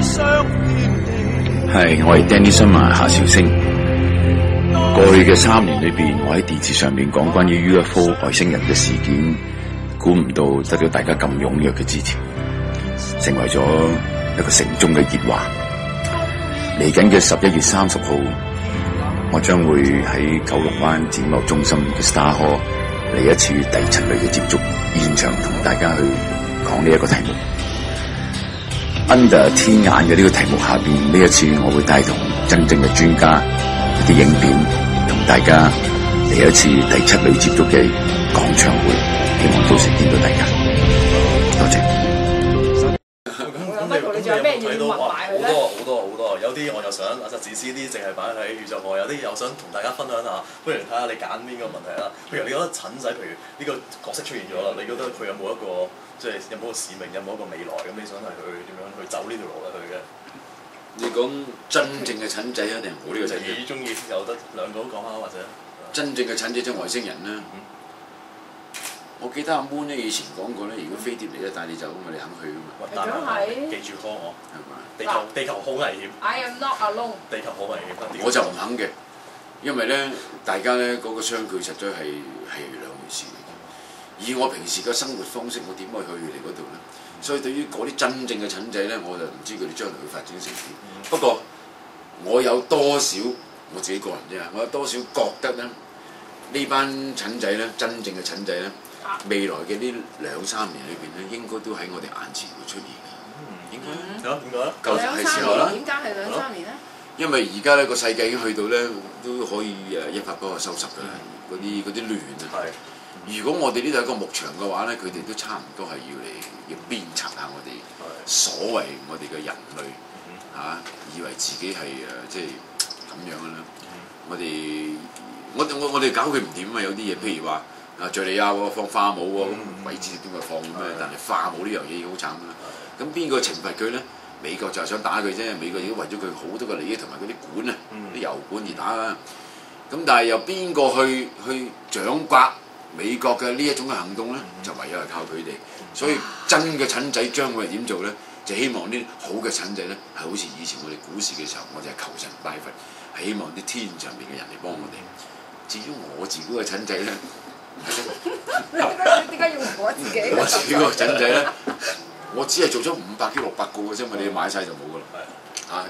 係，我係 Danny Summer 夏韶聲。過去嘅3年裏邊，我喺電視上面講關於 UFO 外星人嘅事件，估唔到得到大家咁踴躍嘅支持，成為咗一個城中嘅熱話。嚟緊嘅11月30號，我將會喺九龍灣展貿中心嘅 Star Hall 嚟一次第7類嘅接觸，現場同大家去講呢一個題目。Under 天眼嘅呢個題目下邊，呢一次我會帶同真正嘅專家一啲影片，同大家嚟一次第7類接觸嘅講唱會，希望到時見到大家。多謝。咁你仲有咩要問埋佢咧？好多，有啲我就想就自私啲，淨係擺喺宇宙外；有啲又想同大家分享下。不如睇下你揀邊個問題啦。譬如你覺得陳仔，譬如呢個角色出現咗啦，你覺得佢有冇一個即係有冇個使命，有冇一個未來？咁你想係佢點樣去走呢條路咧？佢嘅？你講真正嘅陳仔啊，定係我呢個陳仔？你中意有得兩個都講下，或者真正嘅陳仔即係外星人啦。我記得阿 Moon 咧以前講過咧，如果飛碟嚟咧帶你走，咁你肯去噶嘛？但係記住 call 我，係嘛？地球好危險。I am not alone。地球好危險。我就唔肯嘅，因為咧大家咧嗰個相距實在係兩回事嚟嘅。以我平時嘅生活方式，我點可以去你嗰度咧？所以對於嗰啲真正嘅陳仔咧，我就唔知佢哋將來會發展成點。不過我有多少我自己個人啫，我有多少覺得咧呢班陳仔咧，真正嘅陳仔咧，未來嘅呢2-3年裏邊咧，應該都喺我哋眼前會出現嘅。應該點解咧？夠係時候啦。點解係2-3年咧？因為而家咧個世界已經去到咧都可以一發不可收拾㗎啦，嗰啲亂啊。如果我哋呢度係一個牧場嘅話咧，佢哋都差唔多係要鞭策下我哋所謂我哋嘅人類嚇，以為自己係即係咁樣嘅啦。我哋搞佢唔掂啊！有啲嘢譬如話敍利亞喎放化武喎，咁鬼知邊個放咩？但係化武呢樣嘢已經好慘啦。咁邊個懲罰佢咧？美國就係想打佢啫。美國已經為咗佢好多個利益同埋嗰啲管啊，啲油管而打啦。咁但係由邊個去掌摑美國嘅呢一種嘅行動咧？就唯有係靠佢哋。所以真嘅陳仔將會係點做咧？就希望啲好嘅陳仔咧，係好似以前我哋古時嘅時候，我哋係求神拜佛，係希望啲天上邊嘅人嚟幫我哋。至於我自己嘅陳仔咧，點解要我自己？我自己個陳仔咧，我只係做咗500幾600個嘅啫嘛，你買晒就冇噶啦。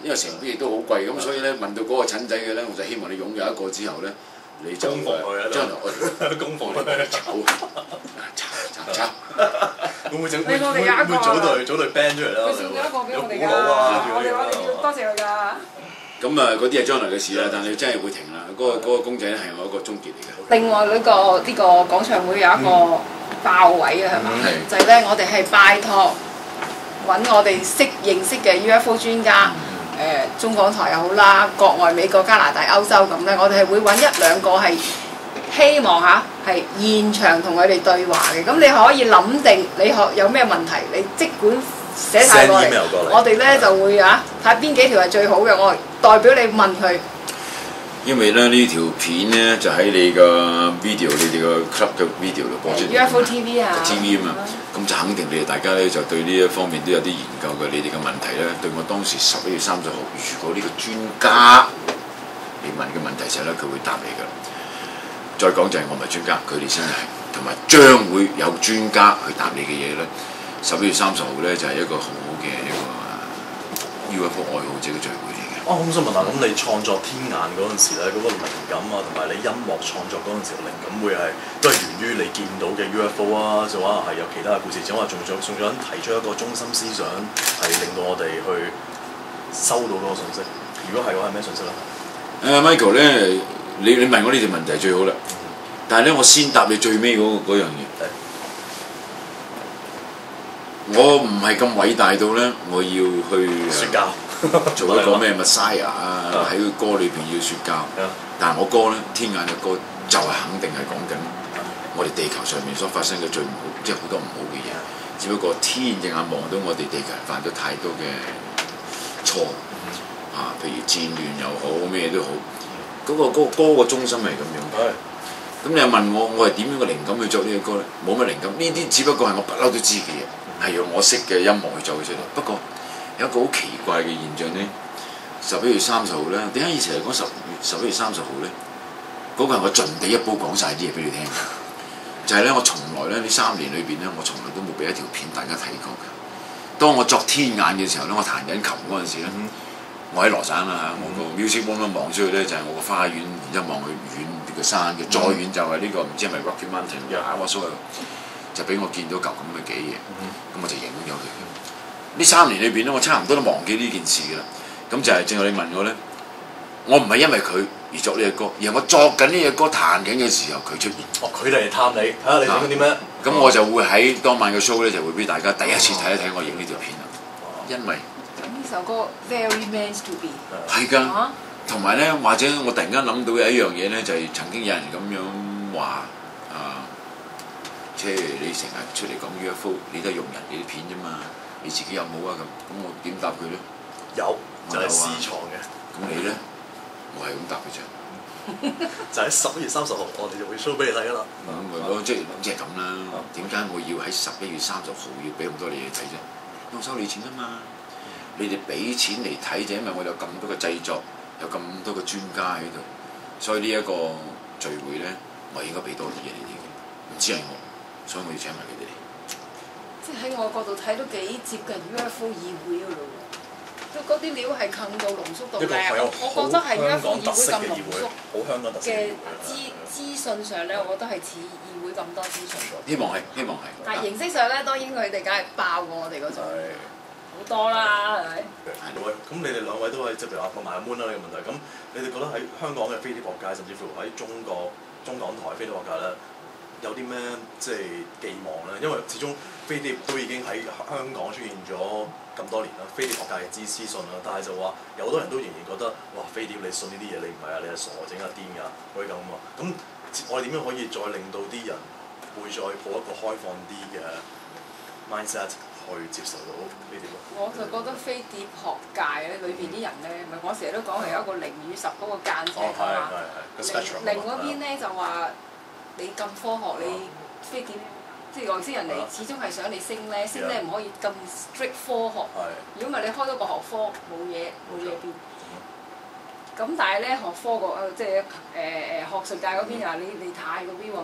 因為成本亦都好貴，咁所以咧問到嗰個陳仔嘅咧，我就希望你擁有一個之後咧，你就將來我攻防炒。會唔會組隊 band 出嚟啦？佢送咗一個俾我哋㗎，我哋要多謝佢㗎。咁嗰啲係將來嘅事啦，但係真係會停啦。嗰個公仔咧係我一個終結嚟嘅。另外呢個廣場會有一個爆位啊，係嘛？就係咧，我哋係拜託揾我哋認識嘅 UFO 專家，中港台又好啦，國外美國加拿大歐洲咁咧，我哋係會揾1-2個係希望係現場同佢哋對話嘅。咁你可以諗定你有咩問題，你即管寫晒過嚟，我哋咧就會睇下邊幾條係最好嘅，我代表你問佢。因為咧呢條片咧就喺你個 video，你哋個 club 嘅 video 度播出 UFO TV 啊 ，TV 啊嘛，咁就肯定你哋大家咧就對呢一方面都有啲研究嘅。你哋嘅問題咧，對我當時11月30號，如果呢個專家你問嘅問題時候咧，佢會答你㗎。再講就係我唔係專家，佢哋先係，同埋將會有專家去答你嘅嘢咧。11月30號咧就係一個好好嘅一個 UFO 愛好者嘅聚會嚟嘅。我想問下，咁你創作天眼嗰陣時咧，嗰個靈感啊，同埋你音樂創作嗰陣時嘅靈感，會係都係源於你見到嘅 UFO 啊，就可能係有其他嘅故事，仲話仲想提出一個中心思想，係令到我哋去收到嗰個信息。如果係嘅話，係咩信息咧？Michael 咧，你問我呢條問題最好啦。但係咧，我先答你最尾嗰樣嘢。我唔係咁偉大到咧，我要去説教。做一個咩 Messiah 啊，喺個歌裏邊要説教。但係我歌咧，天眼嘅歌就係肯定係講緊我哋地球上面所發生嘅最唔好，即係好多唔好嘅嘢。只不過天隻眼望到我哋地球人犯咗太多嘅錯譬如戰亂又好，咩都好。嗰個歌個中心係咁樣。咁你又問我係點樣嘅靈感去作呢個歌咧？冇乜靈感，呢啲只不過係我不嬲都知嘅嘢，係用我識嘅音樂去做佢出嚟。不過有一個好奇怪嘅現象咧，11月30號咧，點解以前嚟講11月30號咧？嗰個係我盡地一煲講晒啲嘢俾你聽，就係咧我從來咧呢3年裏邊咧，我從來都冇俾一條片大家睇過嘅。當我作天眼嘅時候咧，我彈緊琴嗰陣時咧，我喺羅省啦，我個 music room 望出去咧就係我個花園，然之後望去遠嘅山嘅，再遠就係呢個唔知係咪 Rocky Mountain 嘅我所謂，就俾我見到嚿咁嘅嘅嘢，咁我就影咗佢。呢3年裏邊咧，我差唔多都忘記呢件事㗎啦。咁就係正如你問我咧，我唔係因為佢而作呢隻歌，而係我作緊呢隻歌彈緊嘅時候佢出現。哦，佢嚟探你，睇下你整緊啲咩？咁我就會喺當晚嘅 show 咧，就會俾大家第一次睇一睇我影呢條片啦。因為咁呢首歌 Very Meant to Be 係㗎，同埋咧，或者我突然間諗到有一樣嘢咧，就係曾經有人咁樣話即係你成日出嚟講 UFO， 你都係用人哋啲片啫嘛，你自己有冇啊？咁我點答佢咧？有，就係私藏嘅。咁你咧？我係咁答佢啫。就喺11月30號，我哋就會 show 俾你睇㗎啦。即係咁啦。點解我要喺11月30號要俾咁多你睇啫？因為我收你錢啊嘛。你哋俾錢嚟睇就因為我有咁多嘅製作，有咁多嘅專家喺度，所以呢一個聚會咧，我應該俾多啲嘢你哋嘅。唔知係我，所以我要請埋佢哋嚟。即係喺我角度睇都幾接近 UFO 議會㗎咯喎。嗰啲料係近到濃縮到靚，我覺得係 UFO 議會咁濃縮嘅資訊上咧，我覺得係似議會咁多資訊。希望係。但係形式上咧，當然佢哋梗係爆過我哋嗰種，好多啦，係咪？咁你哋兩位都係即係譬如話個埋 moon 啦呢個問題，咁你哋覺得喺香港嘅飛碟學界，甚至乎喺中港台飛碟學界咧，有啲咩即係寄望咧？因為始終飛碟都已經喺香港出現咗咁多年啦，飛碟學界嘅資訊啦，但係就話有好多人都仍然覺得哇，飛碟你信呢啲嘢，你唔係啊，你係傻整下癲㗎，可以咁啊。咁我哋點樣可以再令到啲人會再抱一個開放啲嘅 mindset 去接受到飛碟？我就覺得飛碟學界咧裏邊啲人咧，唔係我成日都講係有一個0與10嗰個間尺㗎嘛。零嗰邊咧就話你咁科學，你飛碟。即係外星人嚟，始終係想你升咧，升咧唔可以咁 strict 科學。如果唔係你開多個學科，冇嘢變。咁但係咧學科個即係學術界嗰邊啊，你太過 view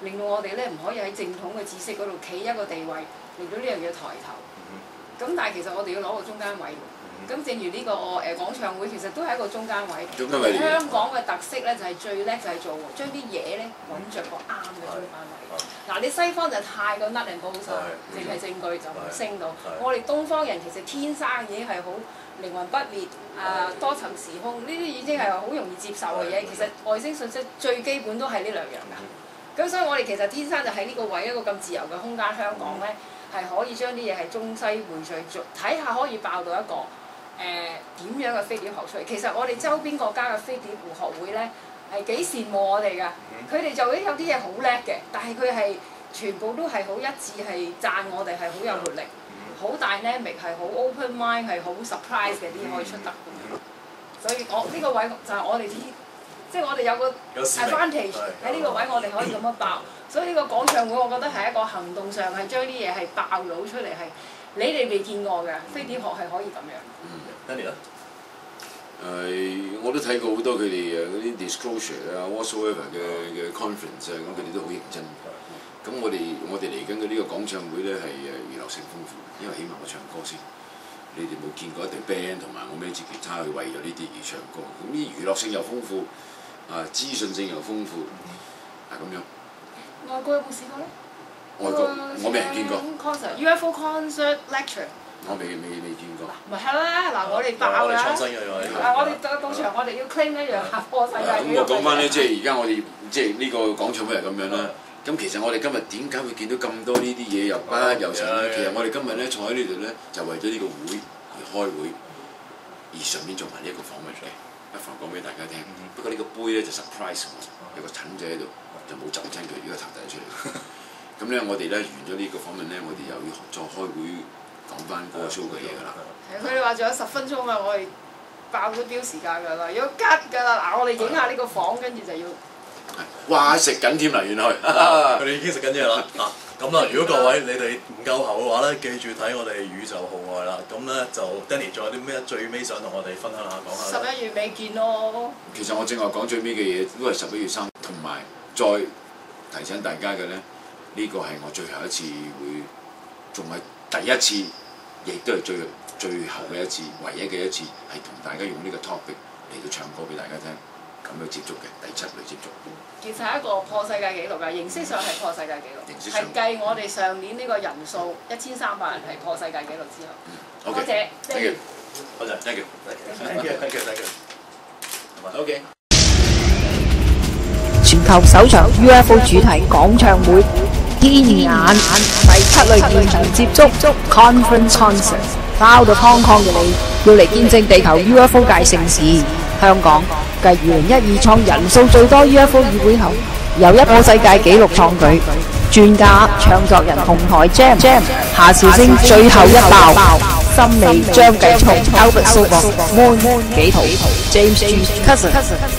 令到我哋咧唔可以喺正統嘅知識嗰度企一個地位，令到呢樣嘢抬頭。咁但係其實我哋要攞個中間位。咁正如呢個講唱會，其實都係一個中間位。香港嘅特色咧就係最叻就係做將啲嘢咧揾着個啱嘅中間位。嗱，你西方就太過甩人高手，淨係證據就唔升到。我哋東方人其實天生已經係好靈魂不滅多層時空，呢啲已經係好容易接受嘅嘢。其實外星信息最基本都係呢兩樣㗎。咁所以我哋其實天生就喺呢個位一個咁自由嘅空間，香港咧係可以將啲嘢係中西匯聚，睇下可以爆到一個點樣嘅飛碟學出嚟。其實我哋周邊國家嘅飛碟互學會咧係幾羨慕我哋㗎。佢哋就有啲嘢好叻嘅，但係佢係全部都係好一致，係讚我哋係好有活力，好 dynamic，係好 open mind，係好 surprise 嘅啲可以出得。所以我呢個位就係我哋即係我哋有個 advantage 喺呢個位，我哋可以咁樣爆。所以呢個講唱會，我覺得係一個行動上係將啲嘢係爆到出嚟，係你哋未見過嘅飛碟學係可以咁樣。Danny 咧？我都睇過好多佢哋嗰啲 disclosure 啊 whatsoever 嘅 conference 啊，咁佢哋都好認真。咁我哋嚟緊嘅呢個講唱會咧係娛樂性豐富，因為起碼我唱歌先。你哋冇見過一隊 band 同埋我孭住吉他去為咗呢啲而唱歌，咁呢娛樂性又豐富，資訊性又豐富，係咁樣。外國有冇試過咧？外國我未人見過。UFO concert lecture。我未見過。咪係啦，嗱我哋爆啦！我哋到場，我哋要 claim 一樣下課世界。咁我講翻咧，即係而家我哋即係呢個講唱會係咁樣啦。咁其實我哋今日點解會見到咁多呢啲嘢又不又成咧？其實我哋今日咧坐喺呢度咧，就為咗呢個會而開會，而順便做埋呢一個訪問嘅，不妨講俾大家聽。不過呢個杯咧就 surprise 我，有個陳仔喺度，就冇浸親佢，而家頭遞出嚟。咁咧我哋咧完咗呢個訪問咧，我哋又要再開會。講翻嗰個 show 嘅嘢㗎啦。係佢哋話仲有10分鐘啊，我哋爆咗標時間㗎啦，要吉㗎啦。嗱，我哋影下呢個房，跟住就要。哇！食緊添啦，原來。佢哋已經食緊嘢啦。嗱，咁啦，如果各位你哋唔夠喉嘅話咧，記住睇我哋宇宙號外啦。咁咧就 Danny 仲有啲咩最尾想同我哋分享下講下咧？ 11月尾見咯。其實我正話講最尾嘅嘢都係11月3，同埋再提醒大家嘅咧，呢個係我最後一次會，仲係第一次，亦都係最後嘅一次，唯一嘅一次係同大家用呢個 topic 嚟到唱歌俾大家聽，咁樣接觸嘅第7類接觸。其實係一個破世界紀錄㗎，形式上係破世界紀錄，係計我哋上年呢個人數1300人係破世界紀錄之後。多謝 ，thank you， 多謝 ，thank you，thank you，OK。全球首場 UFO 主題講唱會，天眼第7類現場接觸 Conference Concert， 包到康康嘅你，要嚟見證地球 UFO 界盛事。香港繼2012創人數最多 UFO 議會後，又一個世界紀錄創舉。專家、唱作人同台 Jam， 夏韶聲最後一爆，森美、張繼聰、Albert 蘇博、Moon、紀陶、James G、Cousin、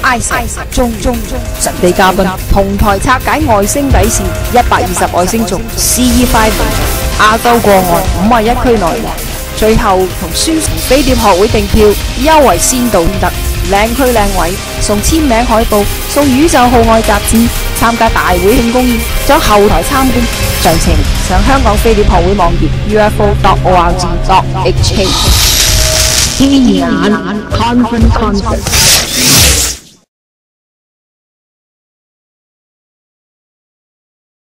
Isaac、鐘神秘嘉賓，同台拆解外星底線，120外星族 CE5 亞洲過岸51區內外，最後同宣傳飛碟學會訂票，優惠先到先得。靚區靚位，送簽名海報，送宇宙號外雜誌，參加大會慶功宴，仲有後台參觀。詳情上香港飛碟學會網頁 ufo.org.hk。天眼 Conference Concert。